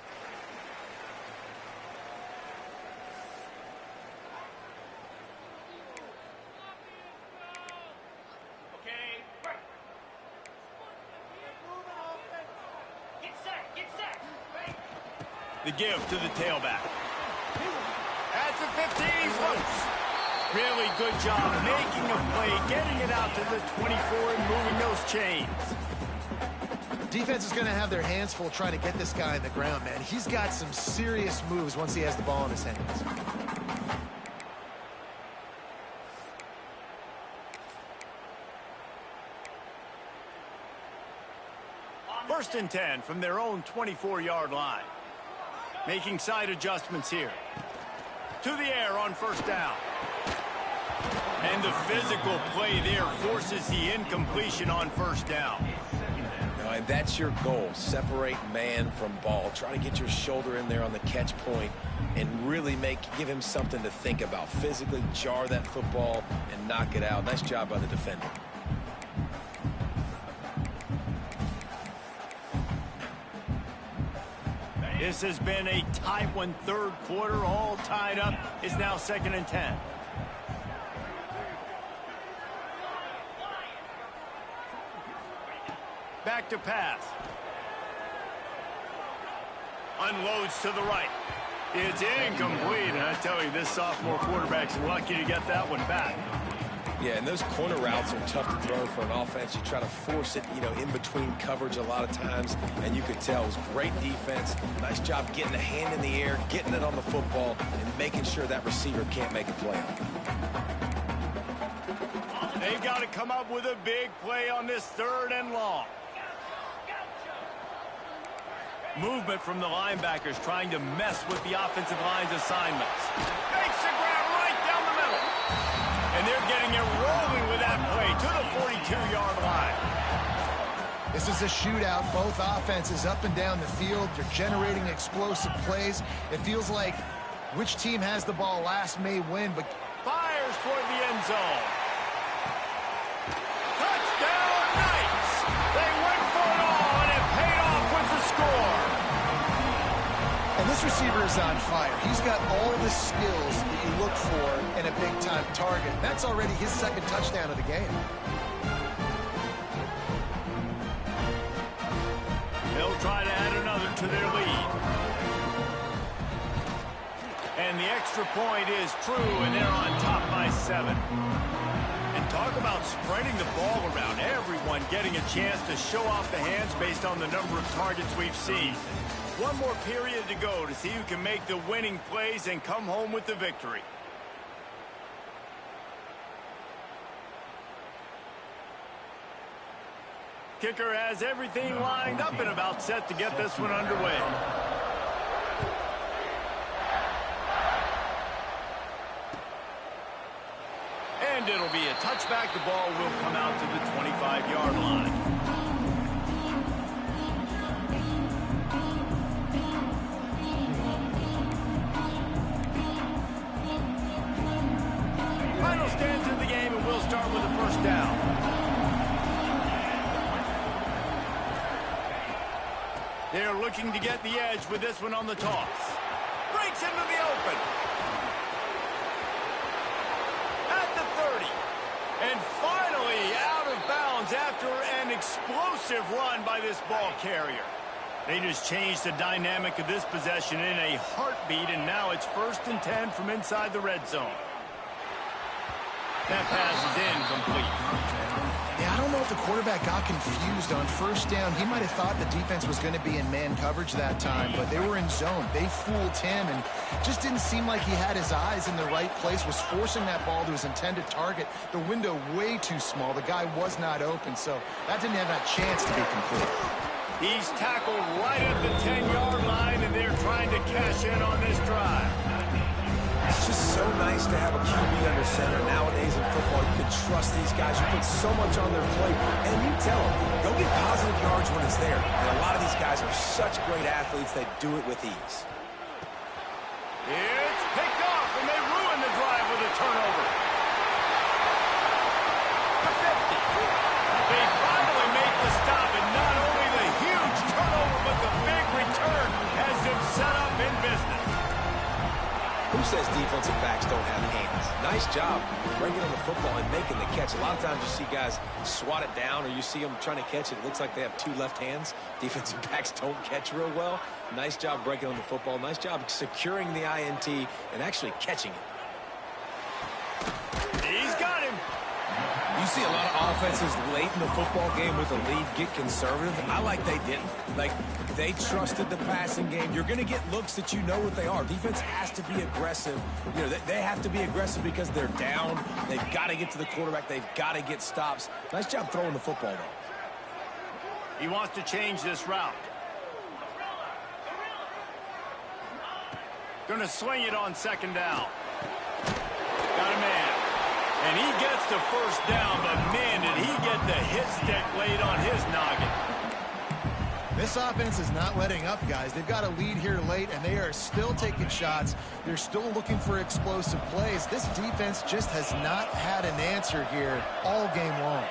The give to the tailback. At the 15, he's loose. Really good job making a play, getting it out to the 24 and moving those chains. Defense is going to have their hands full trying to get this guy on the ground, man. He's got some serious moves once he has the ball in his hands. First and 10 from their own 24-yard line. Making side adjustments here. To the air on first down. And the physical play there forces the incompletion on first down. And that's your goal. Separate man from ball. Try to get your shoulder in there on the catch point and really give him something to think about. Physically jar that football and knock it out. Nice job by the defender. This has been a tight one. Third quarter, all tied up. It's now 2nd and 10. Back to pass. Unloads to the right. It's incomplete, and I tell you, this sophomore quarterback's lucky to get that one back. Yeah, and those corner routes are tough to throw for an offense. You try to force it, in between coverage a lot of times, and you could tell it was great defense. Nice job getting a hand in the air, getting it on the football, and making sure that receiver can't make a play. They've got to come up with a big play on this 3rd and long. Movement from the linebackers trying to mess with the offensive line's assignments. Makes the grab right down the middle. And they're getting it rolling with that play to the 42-yard line. This is a shootout. Both offenses up and down the field. They're generating explosive plays. It feels like which team has the ball last may win, but fires toward the end zone. Touchdown, Knights! They went for it all, and it paid off with the score. And this receiver is on fire. He's got all the skills that you look for in a big-time target. That's already his 2nd touchdown of the game. They'll try to add another to their lead. And the extra point is true, and they're on top by 7. And talk about spreading the ball around. Everyone getting a chance to show off the hands based on the number of targets we've seen. One more period to go to see who can make the winning plays and come home with the victory. Kicker has everything lined up and about set to get this one underway. And it'll be a touchback. The ball will come out to the 25-yard line. Final stands in the game, and we'll start with a first down. They're looking to get the edge with this one on the toss. Breaks into the open. At the 30. And finally out of bounds after an explosive run by this ball carrier. They just changed the dynamic of this possession in a heartbeat, and now it's 1st and 10 from inside the red zone. That pass is incomplete. Yeah, I don't know if the quarterback got confused on first down. He might have thought the defense was going to be in man coverage that time, but they were in zone. They fooled him and just didn't seem like he had his eyes in the right place, was forcing that ball to his intended target. The window way too small. The guy was not open, so that didn't have that chance to be complete. He's tackled right at the 10-yard line, and they're trying to cash in on this drive. It's just so nice to have a QB under center. Nowadays in football, you can trust these guys. You put so much on their plate, and you tell them, go get positive yards when it's there. And a lot of these guys are such great athletes, they do it with ease. It's picked off, and they ruin the drive with a turnover. The 50. They finally make the stop, and not only the huge turnover, but the big return has them set up in business. Who says defensive backs don't have hands? Nice job bringing on the football and making the catch. A lot of times you see guys swat it down, or you see them trying to catch it. It looks like they have 2 left hands. Defensive backs don't catch real well. Nice job breaking on the football. Nice job securing the INT and actually catching it. He's got him. You see a lot of offenses late in the football game with a lead get conservative. I like they didn't. Like, they trusted the passing game. You're going to get looks that you know what they are. Defense has to be aggressive. You know, they have to be aggressive because they're down. They've got to get to the quarterback. They've got to get stops. Nice job throwing the football, though. He wants to change this route. Going to swing it on 2nd down. Got a man. And he gets the first down, but man, did he get the hit stick laid on his noggin. This offense is not letting up, guys. They've got a lead here late, and they are still taking shots. They're still looking for explosive plays. This defense just has not had an answer here all game long.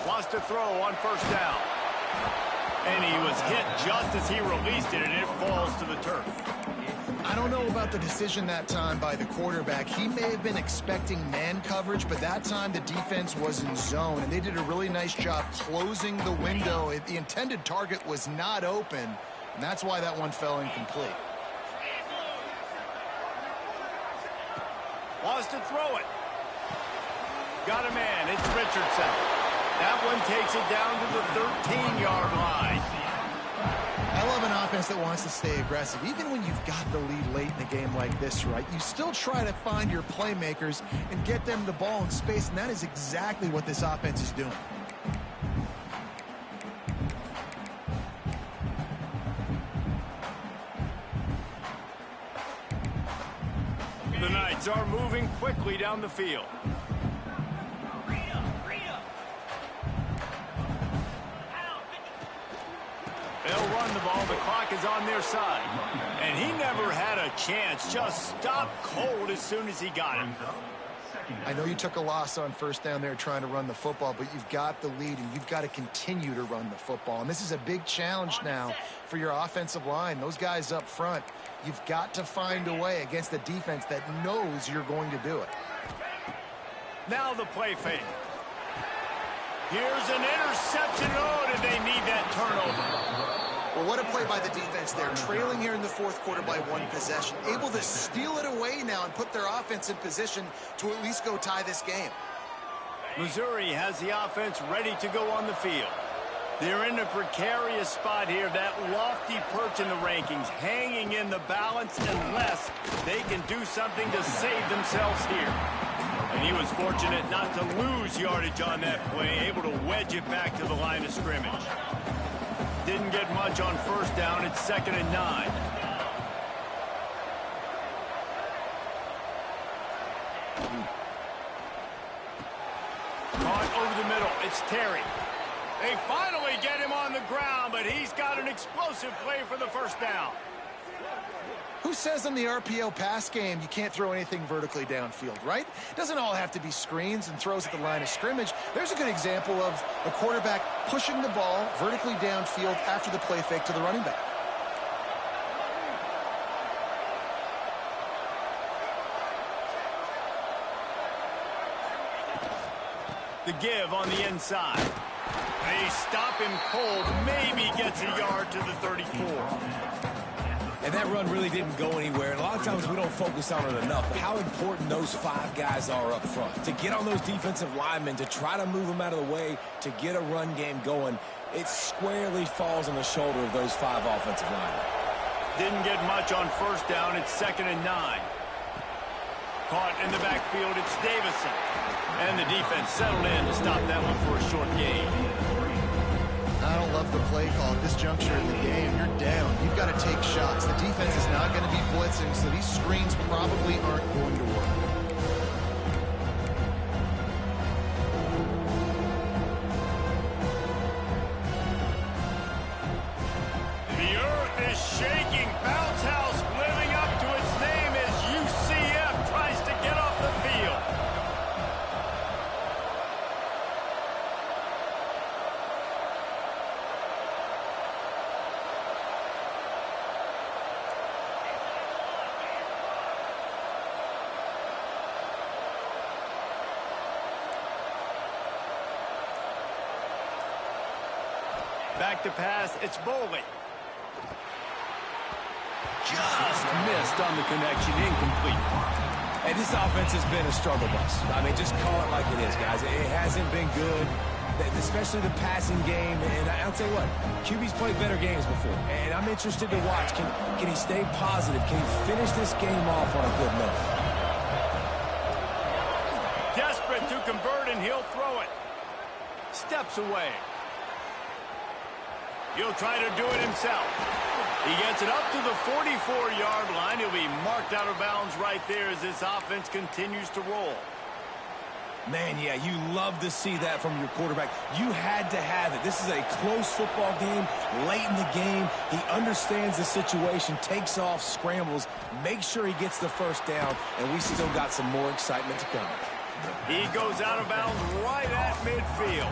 Wants to throw on 1st down. And he was hit just as he released it, and it falls to the turf. I don't know about the decision that time by the quarterback. He may have been expecting man coverage, but that time the defense was in zone, and they did a really nice job closing the window. The intended target was not open, and that's why that one fell incomplete. Wants to throw it. Got a man. It's Richardson. That one takes it down to the 13-yard line. I love an offense that wants to stay aggressive. Even when you've got the lead late in a game like this, right, you still try to find your playmakers and get them the ball in space, and that is exactly what this offense is doing. The Knights are moving quickly down the field. They'll run the ball. The clock is on their side. And he never had a chance. Just stopped cold as soon as he got it. I know you took a loss on 1st down there trying to run the football, but you've got the lead, and you've got to continue to run the football. And this is a big challenge now for your offensive line. Those guys up front, you've got to find a way against a defense that knows you're going to do it. Now the play fake. Here's an interception. Oh, did they need that turnover? Well, what a play by the defense there. Trailing here in the 4th quarter by 1 possession. Able to steal it away now and put their offense in position to at least go tie this game. Missouri has the offense ready to go on the field. They're in a precarious spot here, that lofty perch in the rankings, hanging in the balance unless they can do something to save themselves here. And he was fortunate not to lose yardage on that play, able to wedge it back to the line of scrimmage. Didn't get much on first down. It's 2nd and 9. Caught over the middle. It's Terry. They finally get him on the ground, but he's got an explosive play for the first down. Who says in the RPO pass game you can't throw anything vertically downfield, right? It doesn't all have to be screens and throws at the line of scrimmage. There's a good example of a quarterback pushing the ball vertically downfield after the play fake to the running back. The give on the inside. They stop him cold, maybe gets a yard to the 34. And that run really didn't go anywhere. And a lot of times we don't focus on it enough. But how important those 5 guys are up front. To get on those defensive linemen, to try to move them out of the way, to get a run game going, it squarely falls on the shoulder of those 5 offensive linemen. Didn't get much on first down. It's 2nd and 9. Caught in the backfield. It's Davison. And the defense settled in to stop that one for a short gain. I don't love the play call at this juncture in the game. You're down. You've got to take shots. The defense is not going to be blitzing, so these screens probably aren't going to work. The earth is shaking. Bounce House living up to its name as UCF tries to get off the field. Back to pass, it's Boley. Just missed on the connection, incomplete. And this offense has been a struggle bus. I mean, just call it like it is, guys. It hasn't been good, especially the passing game. And I'll tell you what, QB's played better games before. And I'm interested to watch. Can he stay positive? Can he finish this game off on a good note? Desperate to convert, and he'll throw it. Steps away. He'll try to do it himself. He gets it up to the 44-yard line. He'll be marked out of bounds right there as this offense continues to roll. Man, yeah, you love to see that from your quarterback. You had to have it. This is a close football game, late in the game. He understands the situation, takes off, scrambles, makes sure he gets the first down, and we still got some more excitement to come. He goes out of bounds right at midfield.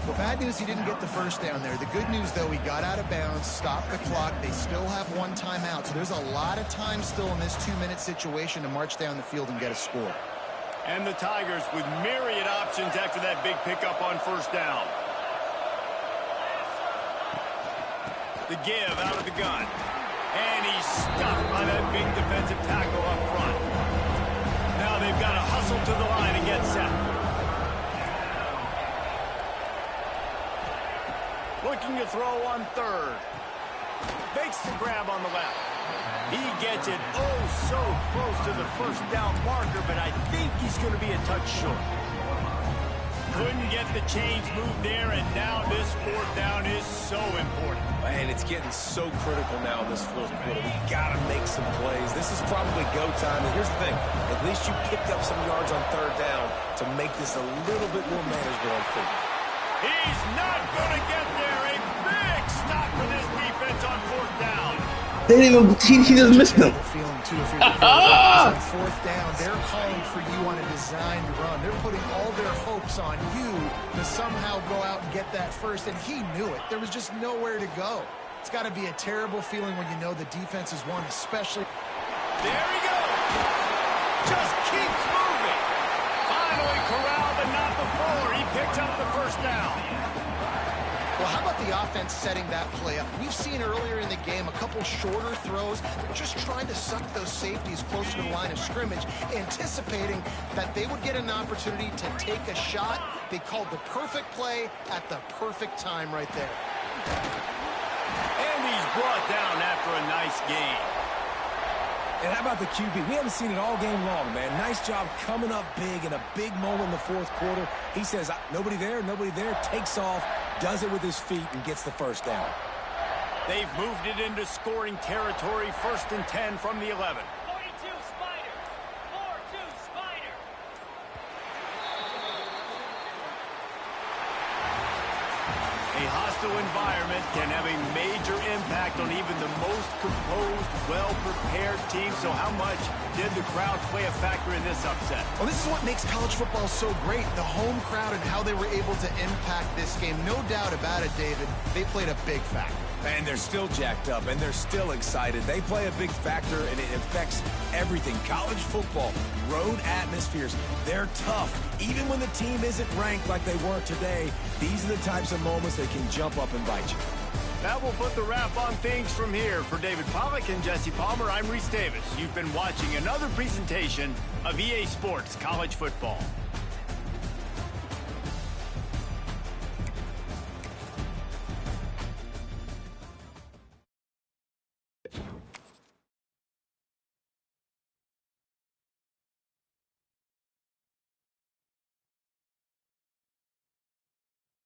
Well, bad news, he didn't get the first down there. The good news, though, he got out of bounds, stopped the clock. They still have 1 timeout, so there's a lot of time still in this 2-minute situation to march down the field and get a score. And the Tigers with myriad options after that big pickup on first down. The give out of the gun. And he's stuffed by that big defensive tackle up front. Now they've got to hustle to the line and get set. Looking to throw on third. Makes the grab on the left. He gets it so close to the first down marker, but I think he's going to be a touch short. Couldn't get the chains moved there, and now this 4th down is so important. And it's getting so critical now in this 4th quarter. We got to make some plays. This is probably go time. And here's the thing. At least you picked up some yards on 3rd down to make this a little bit more manageable on 4th. He's not going to get there. A big stop for this defense on 4th down. They didn't even, he just missed them. Feeling too, if you're on 4th down, they're calling for you on a designed run. They're putting all their hopes on you to somehow go out and get that first, and he knew it. There was just nowhere to go. It's got to be a terrible feeling when you know the defense has won, especially. There he goes. Just keeps moving. Finally corralled, but not before he picks up the first down. Well, how about the offense setting that play up? We've seen earlier in the game a couple shorter throws. They're just trying to suck those safeties closer to the line of scrimmage, anticipating that they would get an opportunity to take a shot. They called the perfect play at the perfect time right there. And he's brought down after a nice gain. And how about the QB? We haven't seen it all game long, man. Nice job coming up big in a big moment in the fourth quarter. He says, nobody there, takes off, does it with his feet, and gets the first down. They've moved it into scoring territory, 1st and 10 from the 11. 42 Spider. 4-2 Spider. A hostile environment can have a major impact on even the most composed, well-prepared team. So how much did the crowd play a factor in this upset? Well, this is what makes college football so great, the home crowd and how they were able to impact this game. No doubt about it, David. They played a big factor. And they're still jacked up, and they're still excited. They play a big factor, and it affects everything. College football, road atmospheres, they're tough. Even when the team isn't ranked like they were today, these are the types of moments that can jump up and bite you. That will put the wrap on things from here. For David Pollack and Jesse Palmer, I'm Reese Davis. You've been watching another presentation of EA Sports College Football.